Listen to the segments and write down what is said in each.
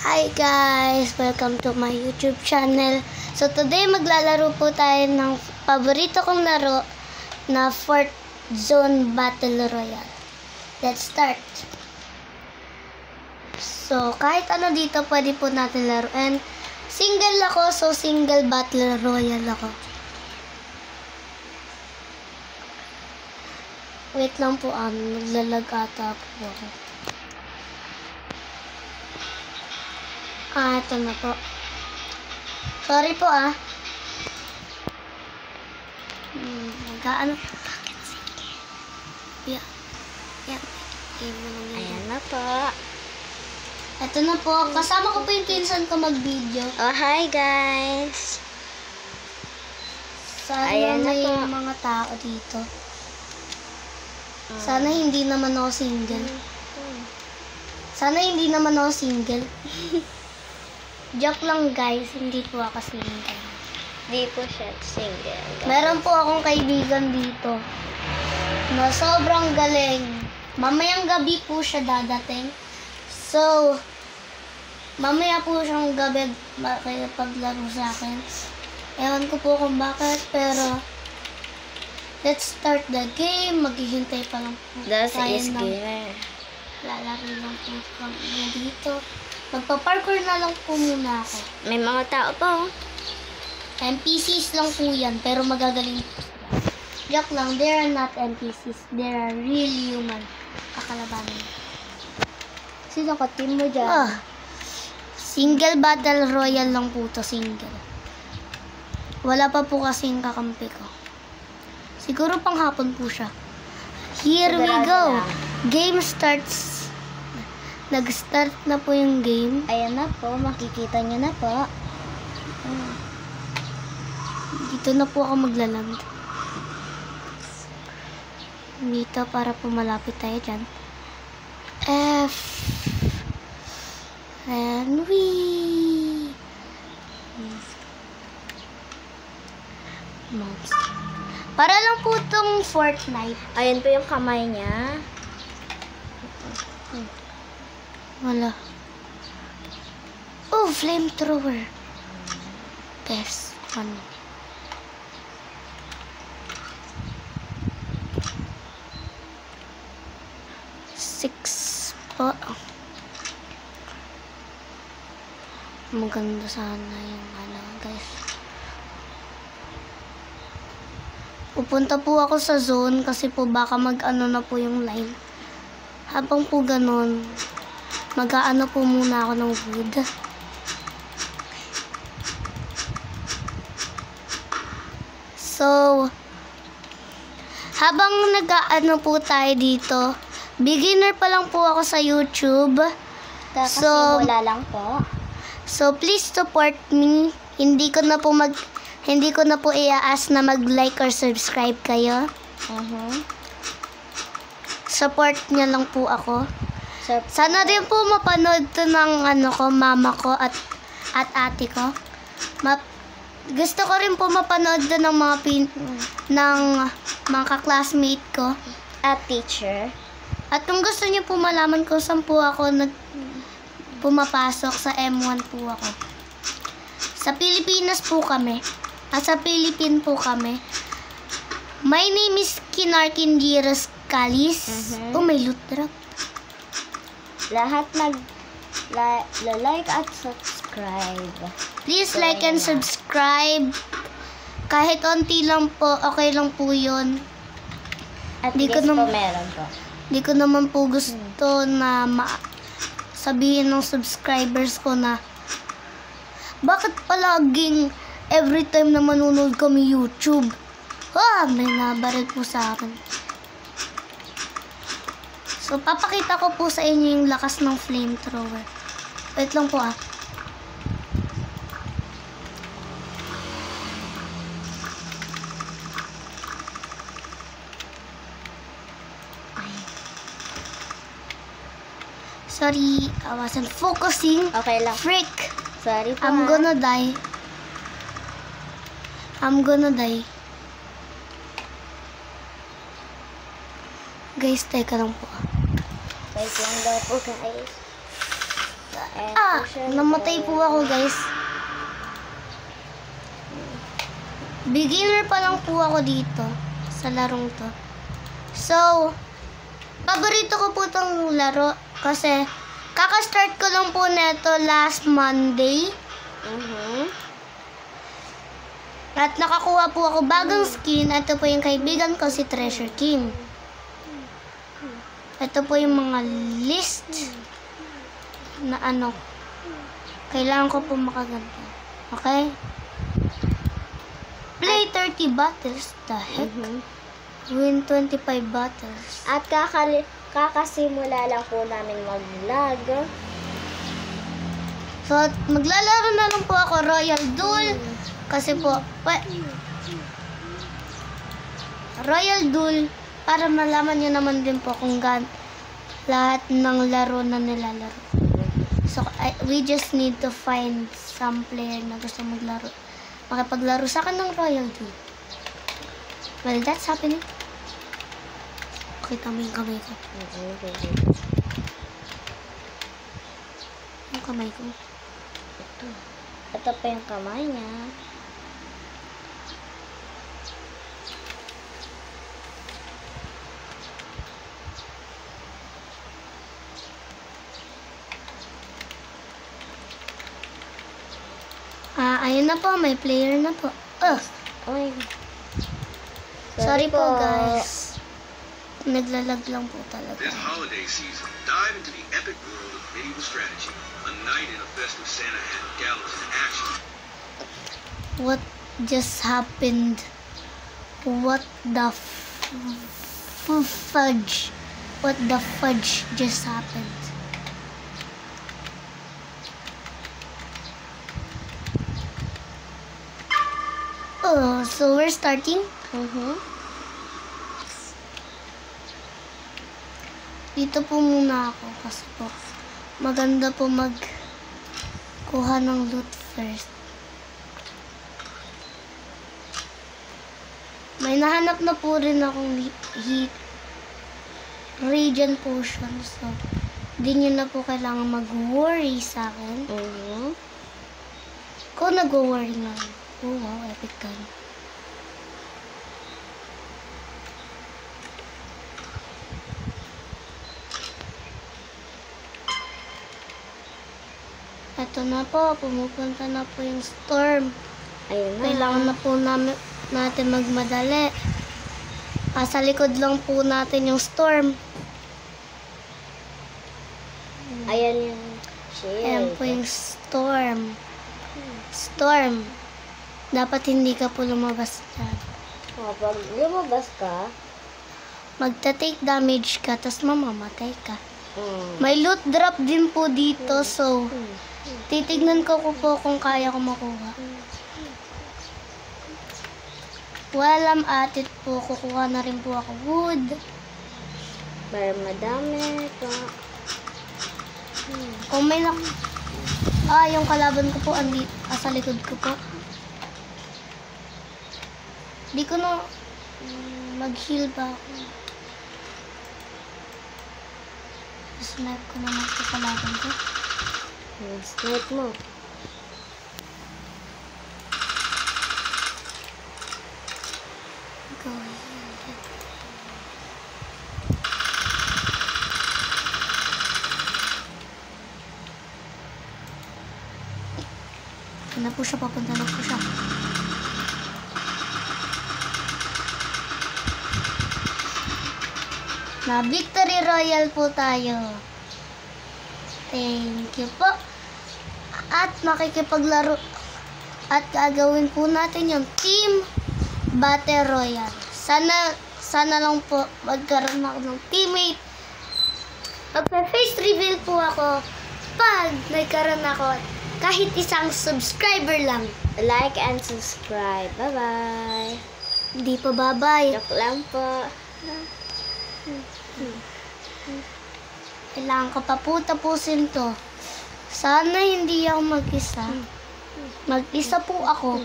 Hi guys! Welcome to my YouTube channel. So today maglalaro po tayo ng paborito kong laro na Fort Zone Battle Royale. Let's start! So kahit ano dito pwede po natin laruin. Single ako, so single Battle Royale ako. Wait lang po, naglalag ata po ako. Ito na po. Sorry po Nag-ano? Yeah. Ayan na po. Ito na po. Kasama ko po yung pinsan ko mag-video. Oh, hi guys. Sana Ayan na may po. mga tao dito. Sana hindi naman ako single. Sana hindi naman ako single. Joke lang guys, hindi po ako single. Di po siya single. Meron po akong kaibigan dito na sobrang galing. Mamayang gabi po siya dadating. So, mamaya po siyang gabi paglaro sa akin. Ewan ko po kung bakit, pero let's start the game. Maghihintay pa lang po Das tayo is ng gamer. lalaro lang po kami dito. Magpa-parkour na lang po muna ako. May mga tao pa oh. NPCs lang po yan, pero magagaling po sila. Joke lang, they are not NPCs. They are real human. Kakalabanin. Sino ka team mo dyan? Single Battle Royale lang po to, single. Wala pa po kasing kakampi ko. Siguro pang hapon po siya. Here we go. Game starts. Nag-start na po yung game. Ayan na po, makikita nyo na po. Dito na po ako maglaland. Dito para po malapit tayo dyan. F. And we. Para lang po itong Fortnite. Ayan po yung kamay niya. Wala. Oh, flamethrower. Best one. Six po. Maganda sana yung guys. Pupunta po ako sa zone kasi po baka mag-ano na po yung line. Habang po ganun, mag-aano po muna ako ng wood. So, habang nag-aano po tayo dito, beginner pa lang po ako sa YouTube. Wala lang po. So, please support me. Hindi ko na po i-ask na mag-like or subscribe kayo. Support niya lang po ako. Sana din po mapanood to ng mama ko at ate ko. Gusto ko rin po mapanood to ng mga ka-classmate ko. At teacher. At kung gusto niyo po malaman kung saan po ako pumapasok, sa M1 po ako. Sa Pilipinas po kami. Sa Philippine po kami. My name is Kinarkin Giros Calis. Oh, may loot drop. Lahat like at subscribe. Please like and subscribe. Kahit onti lang po, okay lang po yun. At Di ko least po nam- meron po. Di ko naman po gusto na sabihin ng subscribers ko na bakit palaging every time na manonood kami YouTube? May nabaril po sa akin. So, papakita ko po sa inyo yung lakas ng flamethrower. Wait lang po Sorry, I wasn't focusing. Okay lang. Frick! Sorry po. I'm gonna die. Guys, teka lang po. Wait lang daw po guys. And Namatay po ako, guys. Beginner pa lang po ako dito sa larong to. So, paborito ko po itong laro kasi kaka-start ko lang po neto last Monday. At nakakuha po ako bagong skin. Ito po yung kaibigan ko, si Treasure King. Ito po yung mga list na kailangan ko po makaganda. Okay? Play 30 battles. The heck? Win 25 battles. At kakasimula lang po namin mag-vlog. So, maglalaro na lang po ako Royal Duel. Kasi po, Royal Duel, para malaman nyo naman din po kung lahat ng laro na nilalaro. So, we just need to find some player na gusto makipaglaro sa akin ng Royal Duel. Well, that's happening. Kita mo yung kamay ko. Yung kamay ko. Ito pa yung kamay niya. Ayun na po, may player na po. Oy. Sorry po, guys. Naglalag lang po talaga. This holiday season, dive into the epic world of medieval strategy. A night in a festive Santa hat gallows in action. What just happened? What the fudge? What the fudge just happened? So we're starting. Dito po muna ako kasi po maganda po magkuha ng loot first. May nahanap na po rin akong heat regen potion. So, di nyo na po kailangan mag-worry sa akin. Kung nag-worry nga. Oh, wow, epic gun. Ito na po, pumupunta na po yung storm. Ayun na. Kailangan na po natin magmadali. Sa likod lang po natin yung storm. Ayan yung shield. Ayan po yung storm. Storm. Dapat hindi ka po lumabas dyan. Pag lumabas ka, Magta-take damage ka, tapos mamamatay ka. May loot drop din po dito, so titignan ko po kung kaya ko makuha. Walang atit po, kukuha na rin po ako wood. para madami ka. Kung may yung kalaban ko po, sa likod ko po. Di ko na mag-heal ba ako. Snipe ko naman sa kalaban ko. Snipe mo. Go ahead. Na po siya, papunta na po siya. Na Victory Royale po tayo. Thank you po. At makikipaglaro. At gagawin po natin yung Team Battle Royale. Sana lang po magkaroon ako ng teammate. Magpa-face reveal po ako pag nagkaroon ako kahit isang subscriber lang. Like and subscribe. Bye-bye. Hindi pa bye-bye. Joke lang po. Kailangan ko pa po tapusin to. Sana hindi ako mag-isa. Mag-isa po ako.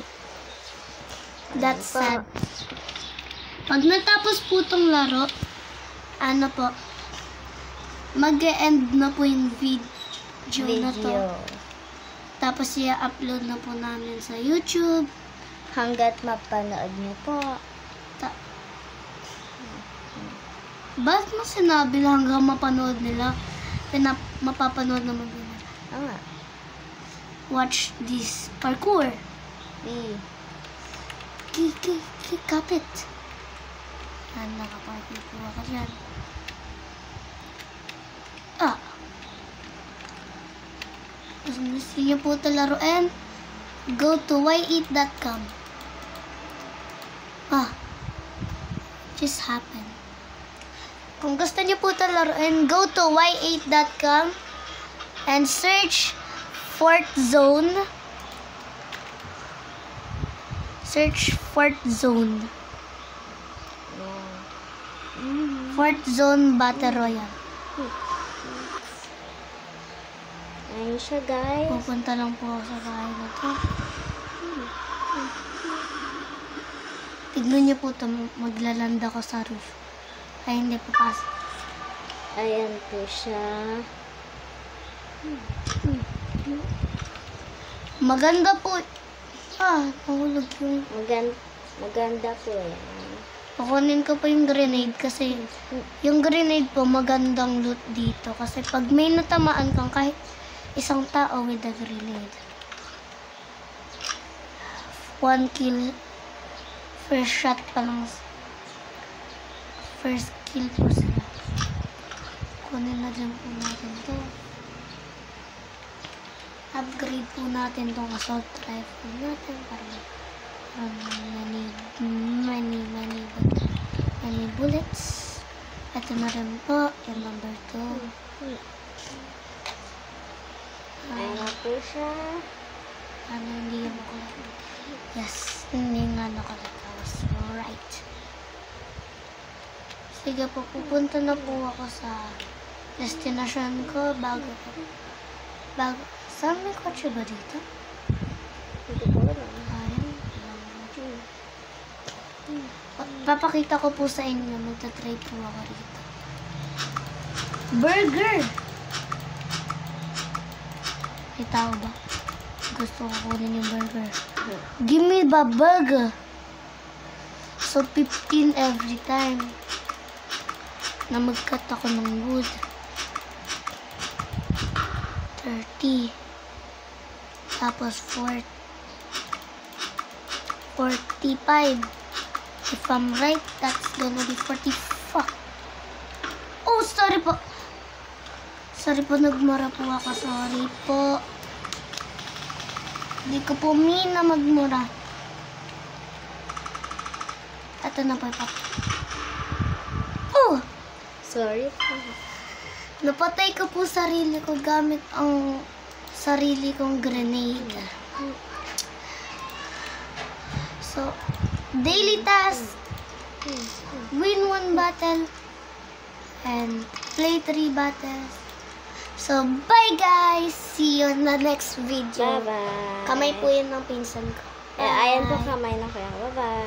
That's sad. Pag natapos po tong laro, mag-e-end na po yung na to. video. Tapos i-upload na po namin sa YouTube. Hanggat mapanood niyo po. Ba't mo sinabi na hanggang mapanood nila? Mapapanood naman nila. Ah, Watch this parkour. Kapit. Yan, nakaparkour po ako dyan. Kung gusto niyo po ito laruin, go to y8.com. Just happened. Kung gusto niyo po ito laruin, go to y8.com and search Fort Zone. Search Fort Zone. Fort Zone Battle Royale. ayun siya, guys. Pupunta lang po ako sa bahay na to. Tignan niyo po ito, maglalanda ko sa roof. Ay, hindi po pasok. Ayan po siya. Maganda po. Nahulog yung... Maganda po yan. Kukunin ko po yung grenade kasi yung grenade po magandang loot dito. Kasi pag may natamaan kang kahit isang tao with a grenade. 1 kill. First shot pa lang. First kill po sila. Kunin na dyan po natin to. Upgrade po natin tong assault rifle natin para many bullets. Ito na rin po yung number 2. Ayan na po siya. Hindi yung makulat. Yes, hindi nga nakulat. I was right. Sige po, pupunta na po ako sa destination ko bago. Saan may kotse ba dito? Hindi ko alam. Papakita ko po sa inyo. Magta-try po ako rito. Burger! May tao ba? Gusto ko kunin yung burger. Give me the burger! So, 15 every time na mag-cut ako ng wood. 30. Tapos 45. If I'm right, that's gonna be 44. Oh, sorry po. Sorry po, nagmura po ako. Sorry po. Hindi ko po mina magmura. Ito na po, Papa. Oh! Sorry po. Napatay ko po sarili ko gamit ang sarili kong grenade. So, daily task, win 1 battle, and play 3 battles. So, bye guys! See you in the next video. Bye-bye. Kamay po yun ng pinsan ko. Ayan po kamay na kuya. Bye-bye.